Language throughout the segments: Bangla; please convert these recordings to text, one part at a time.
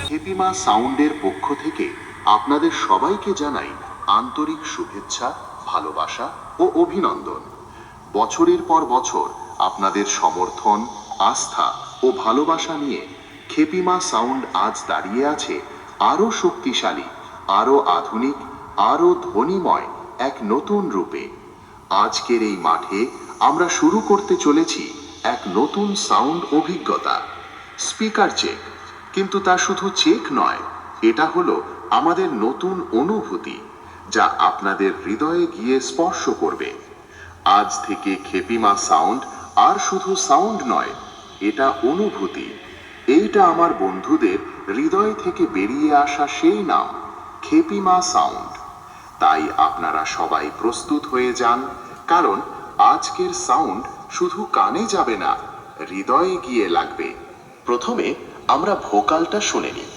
খেপিমা সাউন্ডের পক্ষ থেকে আপনাদের সবাইকে জানাই আন্তরিক শুভেচ্ছা, ভালোবাসা ও অভিনন্দন। বছরের পর বছর আপনাদের সমর্থন, আস্থা ও ভালোবাসা নিয়ে খেপিমা সাউন্ড আজ দাঁড়িয়ে আছে আরও শক্তিশালী, আরও আধুনিক, আরও ধ্বনিময় এক নতুন রূপে। আজকের এই মাঠে আমরা শুরু করতে চলেছি এক নতুন সাউন্ড অভিজ্ঞতা। স্পিকার চেক, কিন্তু তা শুধু চেক নয়, এটা হলো আমাদের নতুন অনুভূতি যা আপনাদের হৃদয়ে গিয়ে স্পর্শ করবে। আজ থেকে খেপিমা সাউন্ড আর শুধু সাউন্ড নয়, এটা অনুভূতি। এইটা আমার বন্ধুদের হৃদয় থেকে বেরিয়ে আসা সেই নাম, খেপিমা সাউন্ড। তাই আপনারা সবাই প্রস্তুত হয়ে যান, কারণ আজকের সাউন্ড শুধু কানে যাবে না, হৃদয়ে গিয়ে লাগবে। প্রথমে আমরা ভোকালটা শুনে নিই।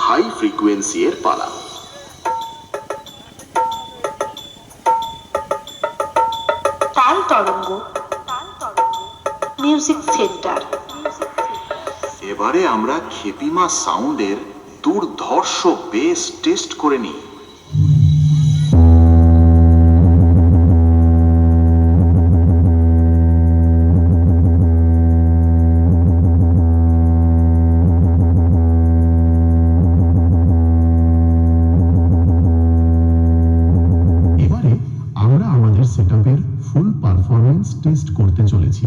হাই ফ্রিকোয়েন্সি এর পালা। তাল তরঙ্গ মিউজিক সেন্টার। এবারে আমরা খেপিমা সাউন্ডের দুর্ধর্ষ বেস টেস্ট করে নিই। এবারে আমরা আমাদের সেটআপের ফুল পারফরম্যান্স টেস্ট করতে চলেছি।